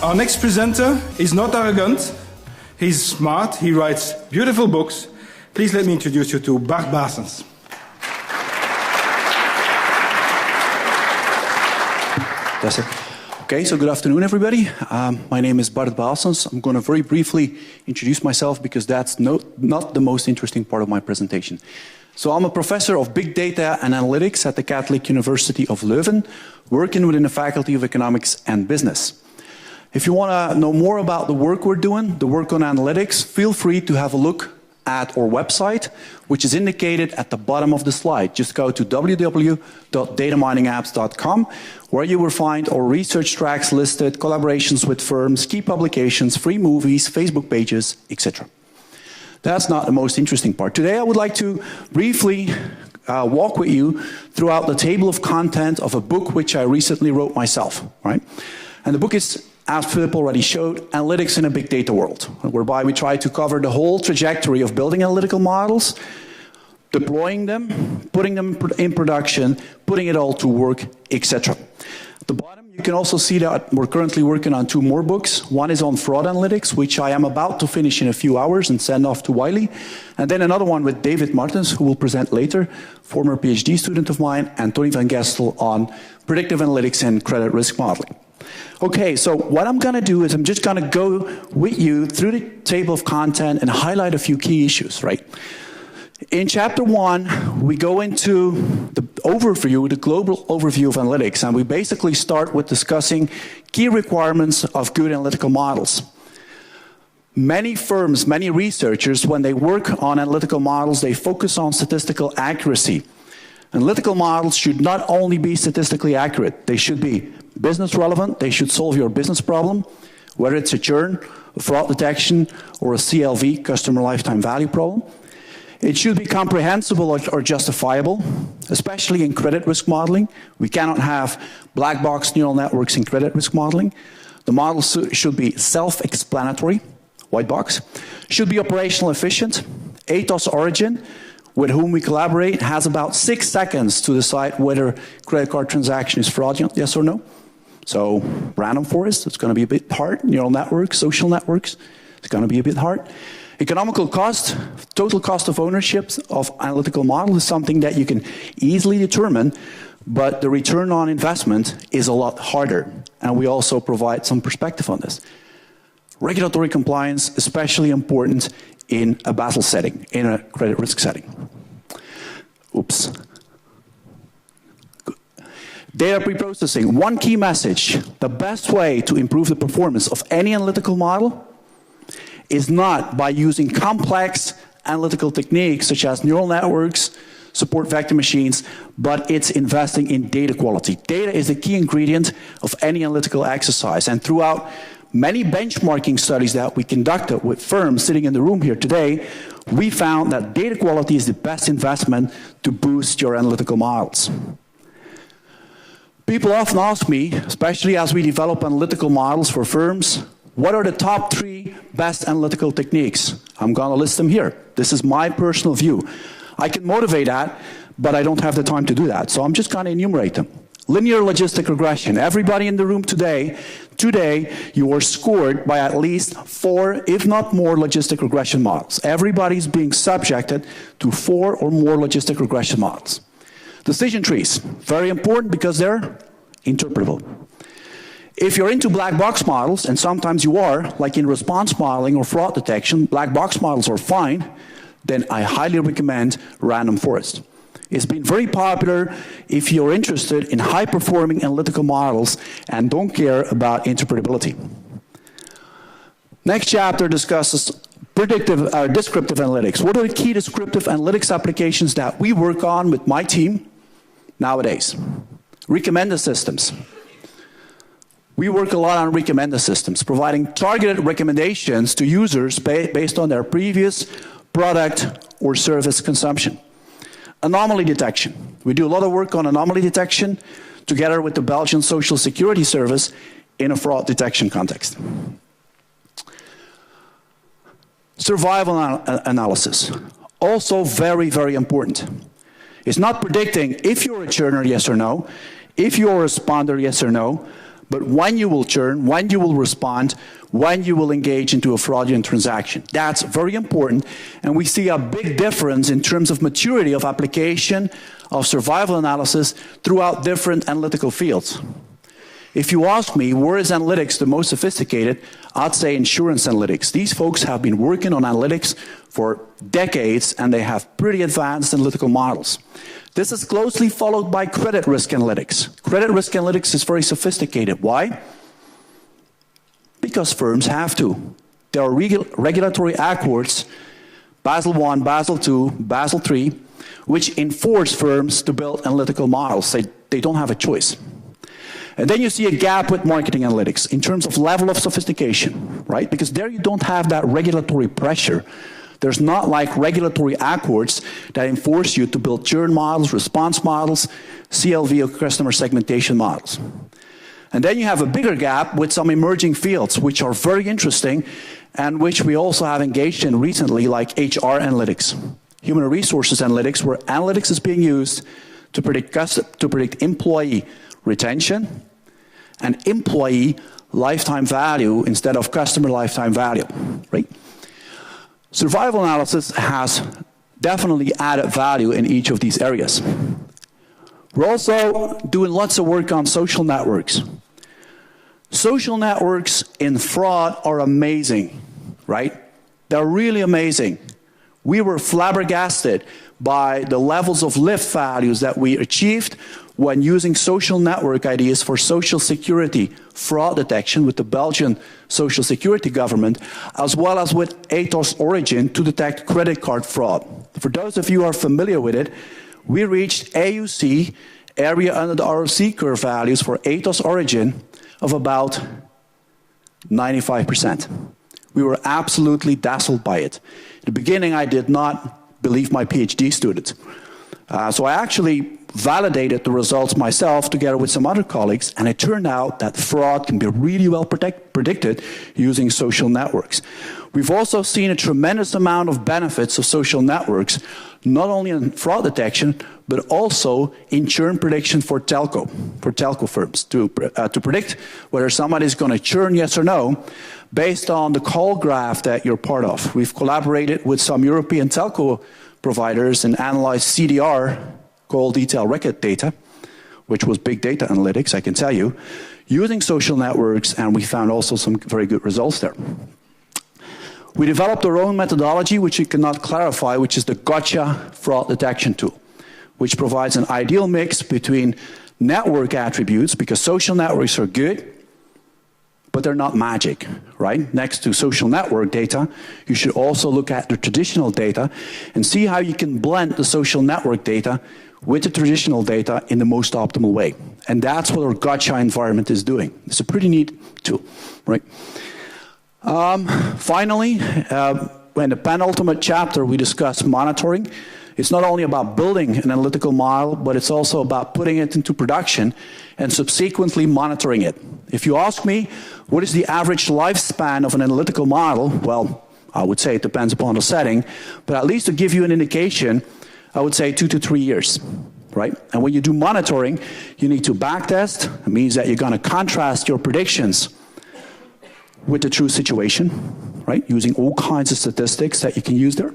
Our next presenter is not arrogant, he's smart, he writes beautiful books. Please let me introduce you to Bart Baesens. That's it. Okay, so good afternoon, everybody. My name is Bart Baesens. I'm going to very briefly introduce myself because that's not the most interesting part of my presentation. So I'm a professor of Big Data and Analytics at the Catholic University of Leuven, working within the Faculty of Economics and Business. If you want to know more about the work we're doing, the work on analytics, feel free to have a look at our website, which is indicated at the bottom of the slide. Just go to www.dataminingapps.com, where you will find our research tracks listed, collaborations with firms, key publications, free movies, Facebook pages, etc. That's not the most interesting part. Today I would like to briefly walk with you throughout the table of content of a book which I recently wrote myself, right? And the book is, as Philip already showed, Analytics in a Big Data World, whereby we try to cover the whole trajectory of building analytical models, deploying them, putting them in production, putting it all to work, etc. At the bottom, you can also see that we're currently working on 2 more books. One is on fraud analytics, which I am about to finish in a few hours and send off to Wiley. And then another one with David Martens, who will present later, former PhD student of mine, and Tony van Gestel on predictive analytics and credit risk modeling. Okay, so what I'm going to do is I'm just going to go with you through the table of content and highlight a few key issues, right? In chapter 1, we go into the overview, the global overview of analytics, and we basically start with discussing key requirements of good analytical models. Many firms, many researchers, when they work on analytical models, they focus on statistical accuracy. Analytical models should not only be statistically accurate, they should be business relevant, they should solve your business problem, whether it's a churn, a fraud detection, or a CLV, customer lifetime value problem. It should be comprehensible or justifiable, especially in credit risk modeling. We cannot have black box neural networks in credit risk modeling. The model should be self-explanatory, white box, should be operational efficient. ATOS origin, with whom we collaborate, has about 6 seconds to decide whether credit card transaction is fraudulent, yes or no. So random forest, it's going to be a bit hard. Neural networks, social networks, it's going to be a bit hard. Economical cost, total cost of ownership of analytical model is something that you can easily determine, but the return on investment is a lot harder. And we also provide some perspective on this. Regulatory compliance, especially important in a Basel setting, in a credit risk setting. Oops. Good. Data preprocessing. One key message. The best way to improve the performance of any analytical model is not by using complex analytical techniques such as neural networks, support vector machines, but it's investing in data quality. Data is the key ingredient of any analytical exercise. And throughout many benchmarking studies that we conducted with firms sitting in the room here today, we found that data quality is the best investment to boost your analytical models. People often ask me, especially as we develop analytical models for firms, what are the top 3 best analytical techniques? I'm going to list them here. This is my personal view. I can motivate that, but I don't have the time to do that. So I'm just going to enumerate them. Linear logistic regression. Everybody in the room today, you are scored by at least 4, if not more, logistic regression models. Everybody's being subjected to 4 or more logistic regression models. Decision trees, very important because they're interpretable. If you're into black box models, and sometimes you are, like in response modeling or fraud detection, black box models are fine, then I highly recommend random forest. It's been very popular if you're interested in high-performing analytical models and don't care about interpretability. Next chapter discusses descriptive analytics. What are the key descriptive analytics applications that we work on with my team nowadays? Recommender systems. We work a lot on recommender systems, providing targeted recommendations to users based on their previous product or service consumption. Anomaly detection. We do a lot of work on anomaly detection together with the Belgian Social Security Service in a fraud detection context. Survival analysis. Also very, very important. It's not predicting if you're a churner, yes or no, if you're a responder, yes or no, but when you will churn, when you will respond, when you will engage into a fraudulent transaction. That's very important, and we see a big difference in terms of maturity of application of survival analysis throughout different analytical fields. If you ask me, where is analytics the most sophisticated, I'd say insurance analytics. These folks have been working on analytics for decades, and they have pretty advanced analytical models. This is closely followed by credit risk analytics. Credit risk analytics is very sophisticated. Why? Because firms have to. There are regulatory accords, Basel I, Basel II, Basel III, which enforce firms to build analytical models. They don't have a choice. And then you see a gap with marketing analytics in terms of level of sophistication, right? Because there you don't have that regulatory pressure. There's not like regulatory accords that enforce you to build churn models, response models, CLV or customer segmentation models. And then you have a bigger gap with some emerging fields, which are very interesting and which we also have engaged in recently, like HR analytics, human resources analytics, where analytics is being used to predict employee retention and employee lifetime value instead of customer lifetime value, right? Survival analysis has definitely added value in each of these areas. We're also doing lots of work on social networks. Social networks in fraud are amazing, right? They're really amazing. We were flabbergasted by the levels of lift values that we achieved when using social network ideas for social security fraud detection with the Belgian social security government, as well as with Ethos Origin to detect credit card fraud. For those of you who are familiar with it, we reached AUC, area under the ROC curve values for Ethos Origin of about 95%. We were absolutely dazzled by it. In the beginning, I did not believe my PhD students. So I actually validated the results myself together with some other colleagues, and it turned out that fraud can be really well predicted using social networks. We've also seen a tremendous amount of benefits of social networks, not only in fraud detection, but also in churn prediction for telco firms, to predict whether somebody is going to churn, yes or no, based on the call graph that you're part of. We've collaborated with some European telco providers and analyzed CDR, call detail record data, which was big data analytics, I can tell you, using social networks, and we found also some very good results there. We developed our own methodology, which we cannot clarify, which is the gotcha fraud detection tool, which provides an ideal mix between network attributes, because social networks are good, but they're not magic, right? Next to social network data, you should also look at the traditional data and see how you can blend the social network data with the traditional data in the most optimal way. And that's what our gotcha environment is doing. It's a pretty neat tool, right? Finally, in the penultimate chapter, we discuss monitoring. It's not only about building an analytical model, but it's also about putting it into production and subsequently monitoring it. If you ask me, what is the average lifespan of an analytical model? Well, I would say it depends upon the setting, but at least to give you an indication, I would say 2 to 3 years, right? And when you do monitoring, you need to backtest. It means that you're going to contrast your predictions with the true situation, right? Using all kinds of statistics that you can use there.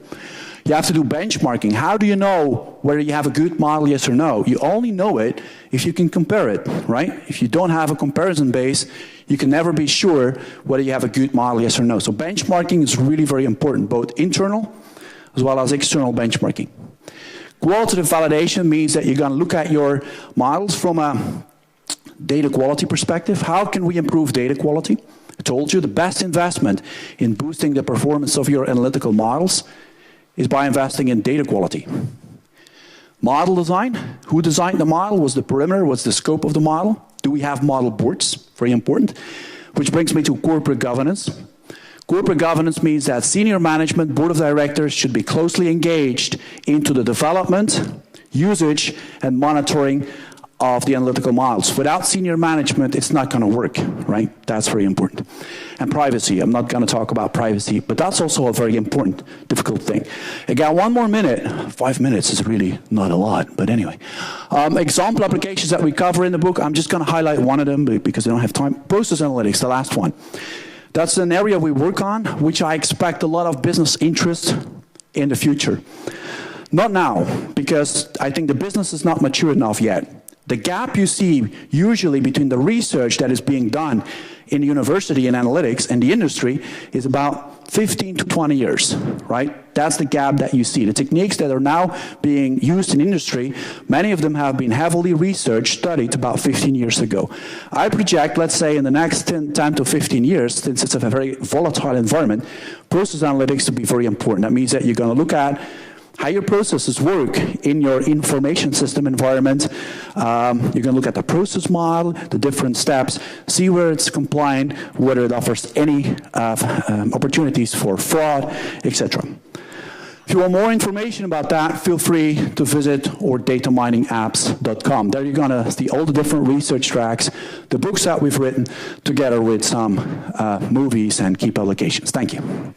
You have to do benchmarking. How do you know whether you have a good model, yes or no? You only know it if you can compare it, right? If you don't have a comparison base, you can never be sure whether you have a good model, yes or no. So benchmarking is really very important, both internal as well as external benchmarking. Qualitative validation means that you're going to look at your models from a data quality perspective. How can we improve data quality? I told you the best investment in boosting the performance of your analytical models is by investing in data quality. Model design. Who designed the model? Was the perimeter? What's the scope of the model? Do we have model boards? Very important. Which brings me to corporate governance. Corporate governance means that senior management, board of directors should be closely engaged into the development, usage, and monitoring of the analytical models. Without senior management, it's not going to work, right? That's very important. And privacy. I'm not going to talk about privacy, but that's also a very important, difficult thing. Again, 1 more minute. 5 minutes is really not a lot, but anyway. Example applications that we cover in the book, I'm just going to highlight one of them because I don't have time. Process analytics, the last one. That's an area we work on, which I expect a lot of business interest in the future. Not now, because I think the business is not mature enough yet. The gap you see usually between the research that is being done in university and analytics and the industry is about 15 to 20 years, right? That's the gap that you see. The techniques that are now being used in industry, many of them have been heavily researched, studied about 15 years ago. I project, let's say, in the next 10 to 15 years, since it's a very volatile environment, process analytics will be very important. That means that you're going to look at how your processes work in your information system environment. You're going to look at the process model, the different steps, see where it's compliant, whether it offers any opportunities for fraud, etc. If you want more information about that, feel free to visit our dataminingapps.com. There you're going to see all the different research tracks, the books that we've written, together with some movies and key publications. Thank you.